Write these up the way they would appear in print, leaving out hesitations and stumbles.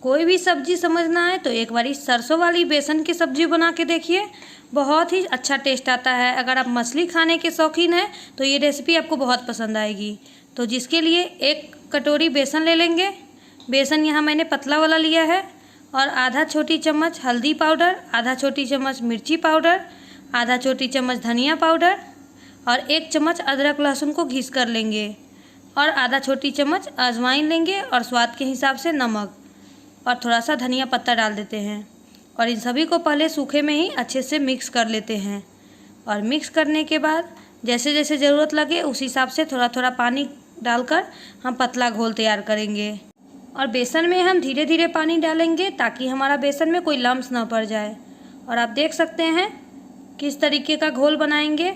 कोई भी सब्जी समझ ना आए तो एक बारी सरसों वाली बेसन की सब्जी बना के देखिए, बहुत ही अच्छा टेस्ट आता है। अगर आप मछली खाने के शौकीन हैं तो ये रेसिपी आपको बहुत पसंद आएगी। तो जिसके लिए 1 कटोरी बेसन ले लेंगे। बेसन यहाँ मैंने पतला वाला लिया है। और आधा छोटी चम्मच हल्दी पाउडर, आधा छोटी चम्मच मिर्ची पाउडर, आधा छोटी चम्मच धनिया पाउडर और 1 चम्मच अदरक लहसुन को घिस कर लेंगे। और आधा छोटी चम्मच अजवाइन लेंगे और स्वाद के हिसाब से नमक और थोड़ा सा धनिया पत्ता डाल देते हैं। और इन सभी को पहले सूखे में ही अच्छे से मिक्स कर लेते हैं। और मिक्स करने के बाद जैसे जैसे ज़रूरत लगे उस हिसाब से थोड़ा थोड़ा पानी डालकर हम पतला घोल तैयार करेंगे। और बेसन में हम धीरे धीरे पानी डालेंगे ताकि हमारा बेसन में कोई लम्स ना पड़ जाए। और आप देख सकते हैं किस तरीके का घोल बनाएंगे।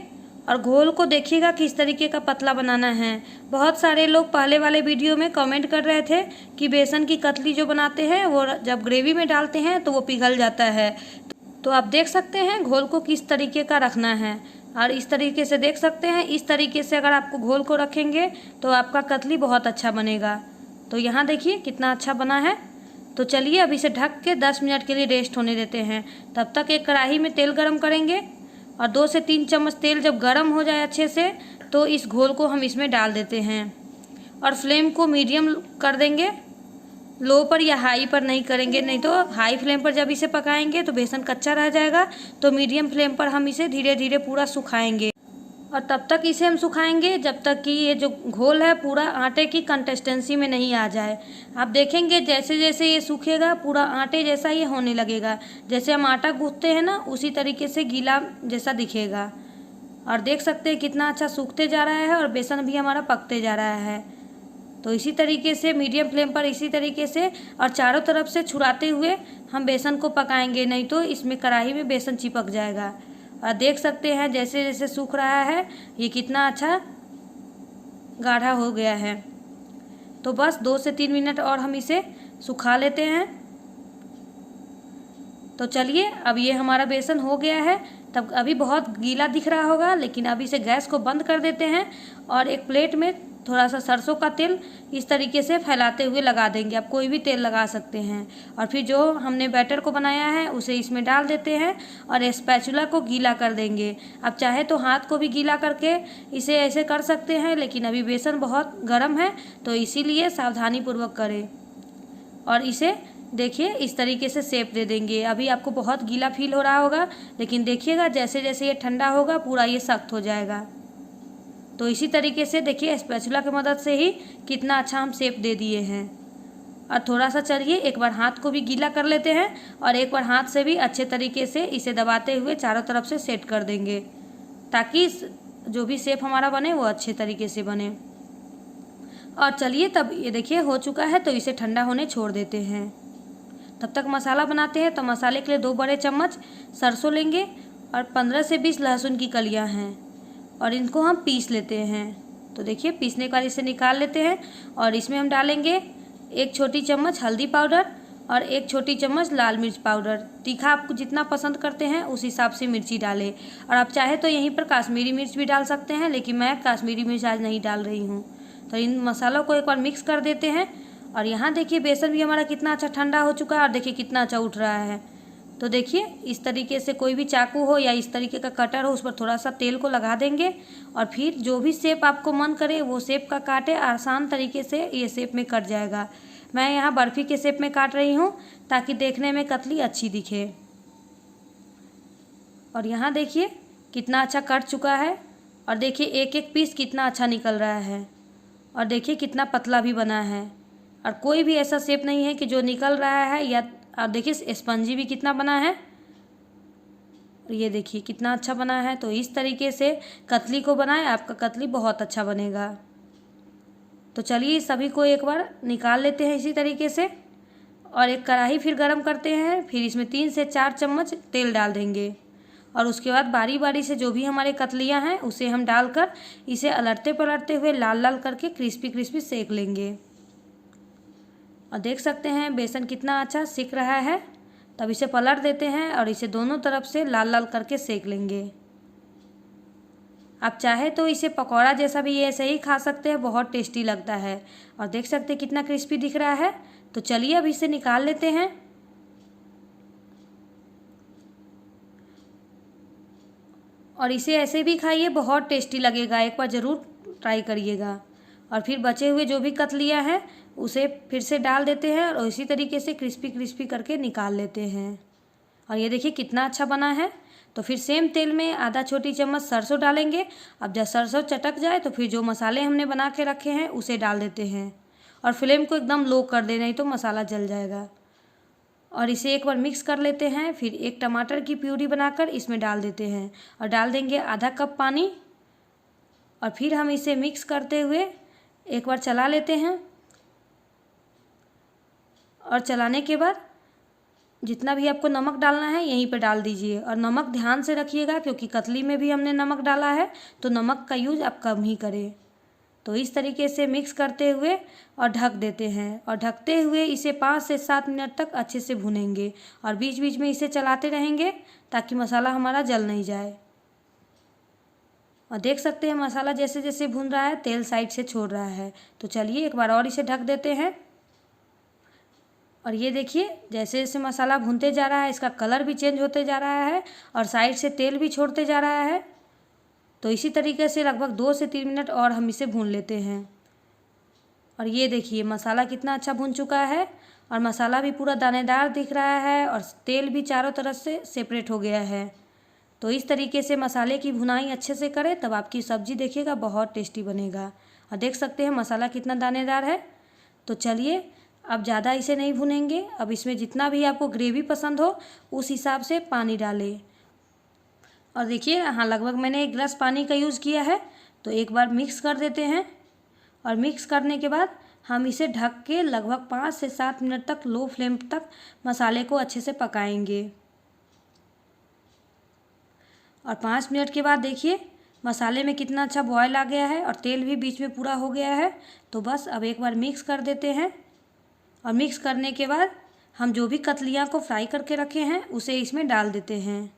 और घोल को देखिएगा किस तरीके का पतला बनाना है। बहुत सारे लोग पहले वाले वीडियो में कमेंट कर रहे थे कि बेसन की कतली जो बनाते हैं वो जब ग्रेवी में डालते हैं तो वो पिघल जाता है। तो आप देख सकते हैं घोल को किस तरीके का रखना है। और इस तरीके से देख सकते हैं, इस तरीके से अगर आपको घोल को रखेंगे तो आपका कतली बहुत अच्छा बनेगा। तो यहाँ देखिए कितना अच्छा बना है। तो चलिए अब इसे ढक के 10 मिनट के लिए रेस्ट होने देते हैं। तब तक एक कढ़ाई में तेल गरम करेंगे और 2 से 3 चम्मच तेल जब गरम हो जाए अच्छे से तो इस घोल को हम इसमें डाल देते हैं। और फ्लेम को मीडियम कर देंगे, लो पर या हाई पर नहीं करेंगे, नहीं तो हाई फ्लेम पर जब इसे पकाएंगे तो बेसन कच्चा रह जाएगा। तो मीडियम फ्लेम पर हम इसे धीरे धीरे पूरा सुखाएंगे। और तब तक इसे हम सुखाएंगे जब तक कि ये जो घोल है पूरा आटे की कंसिस्टेंसी में नहीं आ जाए। आप देखेंगे जैसे जैसे ये सूखेगा पूरा आटे जैसा ये होने लगेगा। जैसे हम आटा गूंथते हैं ना उसी तरीके से गीला जैसा दिखेगा। और देख सकते हैं कितना अच्छा सूखते जा रहा है और बेसन भी हमारा पकते जा रहा है। तो इसी तरीके से मीडियम फ्लेम पर इसी तरीके से और चारों तरफ से छुड़ाते हुए हम बेसन को पकाएंगे, नहीं तो इसमें कढ़ाई में बेसन चिपक जाएगा। और देख सकते हैं जैसे जैसे सूख रहा है ये कितना अच्छा गाढ़ा हो गया है। तो बस 2 से 3 मिनट और हम इसे सुखा लेते हैं। तो चलिए अब ये हमारा बेसन हो गया है। तब अभी बहुत गीला दिख रहा होगा, लेकिन अब इसे गैस को बंद कर देते हैं और एक प्लेट में थोड़ा सा सरसों का तेल इस तरीके से फैलाते हुए लगा देंगे। आप कोई भी तेल लगा सकते हैं। और फिर जो हमने बैटर को बनाया है उसे इसमें डाल देते हैं और स्पैचुला को गीला कर देंगे। आप चाहे तो हाथ को भी गीला करके इसे ऐसे कर सकते हैं, लेकिन अभी बेसन बहुत गर्म है तो इसीलिए सावधानी पूर्वक करें। और इसे देखिए इस तरीके से शेप दे देंगे। अभी आपको बहुत गीला फील हो रहा होगा, लेकिन देखिएगा जैसे जैसे ये ठंडा होगा पूरा ये सख्त हो जाएगा। तो इसी तरीके से देखिए स्पैचुला की मदद से ही कितना अच्छा हम शेप दे दिए हैं। और थोड़ा सा चलिए एक बार हाथ को भी गीला कर लेते हैं और एक बार हाथ से भी अच्छे तरीके से इसे दबाते हुए चारों तरफ से सेट कर देंगे, ताकि जो भी शेप हमारा बने वो अच्छे तरीके से बने। और चलिए तब ये देखिए हो चुका है, तो इसे ठंडा होने छोड़ देते हैं। तब तक मसाला बनाते हैं। तो मसाले के लिए 2 बड़े चम्मच सरसों लेंगे और 15 से 20 लहसुन की कलियां हैं और इनको हम पीस लेते हैं। तो देखिए पीसने के बाद इसे निकाल लेते हैं और इसमें हम डालेंगे 1 छोटी चम्मच हल्दी पाउडर और 1 छोटी चम्मच लाल मिर्च पाउडर। तीखा आप जितना पसंद करते हैं उस हिसाब से मिर्ची डालें। और आप चाहे तो यहीं पर काश्मीरी मिर्च भी डाल सकते हैं, लेकिन मैं काश्मीरी मिर्च आज नहीं डाल रही हूँ। तो इन मसालों को एक बार मिक्स कर देते हैं। और यहाँ देखिए बेसन भी हमारा कितना अच्छा ठंडा हो चुका है और देखिए कितना अच्छा उठ रहा है। तो देखिए इस तरीके से कोई भी चाकू हो या इस तरीके का कटर हो उस पर थोड़ा सा तेल को लगा देंगे और फिर जो भी शेप आपको मन करे वो शेप का काटे। आसान तरीके से ये शेप में कट जाएगा। मैं यहाँ बर्फ़ी के शेप में काट रही हूँ ताकि देखने में कतली अच्छी दिखे। और यहाँ देखिए कितना अच्छा कट चुका है और देखिए एक एक पीस कितना अच्छा निकल रहा है और देखिए कितना पतला भी बना है। और कोई भी ऐसा शेप नहीं है कि जो निकल रहा है या और देखिए स्पंजी भी कितना बना है। ये देखिए कितना अच्छा बना है। तो इस तरीके से कतली को बनाएं, आपका कतली बहुत अच्छा बनेगा। तो चलिए सभी को एक बार निकाल लेते हैं इसी तरीके से। और एक कढ़ाई फिर गरम करते हैं। फिर इसमें 3 से 4 चम्मच तेल डाल देंगे और उसके बाद बारी बारी से जो भी हमारे कतलियाँ हैं उसे हम डालकर इसे अलटते पलटते हुए लाल लाल करके क्रिस्पी क्रिस्पी सेक लेंगे। और देख सकते हैं बेसन कितना अच्छा सिक रहा है। तब इसे पलट देते हैं और इसे दोनों तरफ से लाल लाल करके सेक लेंगे। आप चाहे तो इसे पकौड़ा जैसा भी ऐसे ही खा सकते हैं, बहुत टेस्टी लगता है। और देख सकते हैं कितना क्रिस्पी दिख रहा है। तो चलिए अब इसे निकाल लेते हैं। और इसे ऐसे भी खाइए, बहुत टेस्टी लगेगा, एक बार ज़रूर ट्राई करिएगा। और फिर बचे हुए जो भी कतलियाँ हैं उसे फिर से डाल देते हैं और इसी तरीके से क्रिस्पी क्रिस्पी करके निकाल लेते हैं। और ये देखिए कितना अच्छा बना है। तो फिर सेम तेल में आधा छोटी चम्मच सरसों डालेंगे। अब जब सरसों चटक जाए तो फिर जो मसाले हमने बना के रखे हैं उसे डाल देते हैं और फ्लेम को एकदम लो कर देना, नहीं तो मसाला जल जाएगा। और इसे एक बार मिक्स कर लेते हैं। फिर एक टमाटर की प्यूरी बनाकर इसमें डाल देते हैं और डाल देंगे आधा कप पानी। और फिर हम इसे मिक्स करते हुए एक बार चला लेते हैं। और चलाने के बाद जितना भी आपको नमक डालना है यहीं पे डाल दीजिए। और नमक ध्यान से रखिएगा क्योंकि कतली में भी हमने नमक डाला है, तो नमक का यूज़ आप कम ही करें। तो इस तरीके से मिक्स करते हुए और ढक देते हैं और ढकते हुए इसे 5 से 7 मिनट तक अच्छे से भुनेंगे और बीच बीच में इसे चलाते रहेंगे ताकि मसाला हमारा जल नहीं जाए। और देख सकते हैं मसाला जैसे जैसे भुन रहा है तेल साइड से छोड़ रहा है। तो चलिए एक बार और इसे ढक देते हैं। और ये देखिए जैसे जैसे मसाला भुनते जा रहा है इसका कलर भी चेंज होते जा रहा है और साइड से तेल भी छोड़ते जा रहा है। तो इसी तरीके से लगभग 2 से 3 मिनट और हम इसे भून लेते हैं। और ये देखिए मसाला कितना अच्छा भुन चुका है और मसाला भी पूरा दानेदार दिख रहा है और तेल भी चारों तरफ से सेपरेट हो गया है। तो इस तरीके से मसाले की भुनाई अच्छे से करें तब आपकी सब्ज़ी देखिएगा बहुत टेस्टी बनेगा। और देख सकते हैं मसाला कितना दानेदार है। तो चलिए अब ज़्यादा इसे नहीं भुनेंगे। अब इसमें जितना भी आपको ग्रेवी पसंद हो उस हिसाब से पानी डालें। और देखिए यहाँ लगभग मैंने 1 गिलास पानी का यूज़ किया है। तो एक बार मिक्स कर देते हैं और मिक्स करने के बाद हम इसे ढक के लगभग 5 से 7 मिनट तक लो फ्लेम तक मसाले को अच्छे से पकाएंगे। और 5 मिनट के बाद देखिए मसाले में कितना अच्छा बॉयल आ गया है और तेल भी बीच में पूरा हो गया है। तो बस अब एक बार मिक्स कर देते हैं। और मिक्स करने के बाद हम जो भी कतलियाँ को फ्राई करके रखे हैं उसे इसमें डाल देते हैं।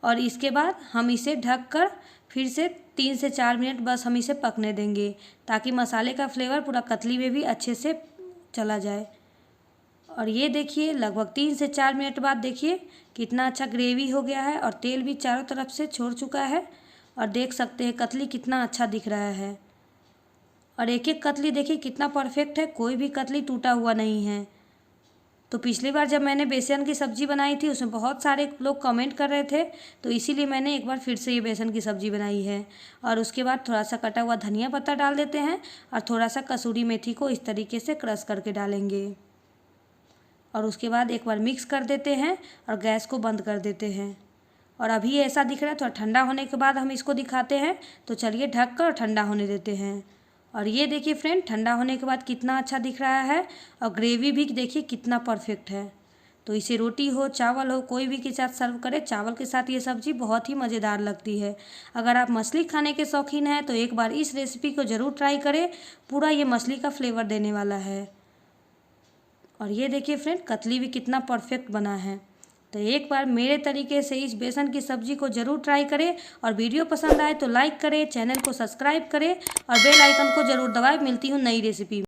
और इसके बाद हम इसे ढककर फिर से 3 से 4 मिनट बस हम इसे पकने देंगे ताकि मसाले का फ्लेवर पूरा कतली में भी अच्छे से चला जाए। और ये देखिए लगभग 3 से 4 मिनट बाद देखिए कितना अच्छा ग्रेवी हो गया है और तेल भी चारों तरफ से छोड़ चुका है। और देख सकते हैं कतली कितना अच्छा दिख रहा है। और एक एक कतली देखिए कितना परफेक्ट है, कोई भी कतली टूटा हुआ नहीं है। तो पिछली बार जब मैंने बेसन की सब्ज़ी बनाई थी उसमें बहुत सारे लोग कमेंट कर रहे थे, तो इसीलिए मैंने एक बार फिर से ये बेसन की सब्ज़ी बनाई है। और उसके बाद थोड़ा सा कटा हुआ धनिया पत्ता डाल देते हैं और थोड़ा सा कसूरी मेथी को इस तरीके से क्रश करके डालेंगे। और उसके बाद एक बार मिक्स कर देते हैं और गैस को बंद कर देते हैं। और अभी ऐसा दिख रहा है, थोड़ा ठंडा होने के बाद हम इसको दिखाते हैं। तो चलिए ढक कर ठंडा होने देते हैं। और ये देखिए फ्रेंड ठंडा होने के बाद कितना अच्छा दिख रहा है और ग्रेवी भी देखिए कितना परफेक्ट है। तो इसे रोटी हो चावल हो कोई भी के साथ सर्व करें, चावल के साथ ये सब्ज़ी बहुत ही मज़ेदार लगती है। अगर आप मछली खाने के शौकीन हैं तो एक बार इस रेसिपी को ज़रूर ट्राई करें, पूरा ये मछली का फ्लेवर देने वाला है। और ये देखिए फ्रेंड कतली भी कितना परफेक्ट बना है। तो एक बार मेरे तरीके से इस बेसन की सब्ज़ी को ज़रूर ट्राई करें और वीडियो पसंद आए तो लाइक करें, चैनल को सब्सक्राइब करें और बेल आइकन को ज़रूर दबाएं। मिलती हूँ नई रेसिपी में।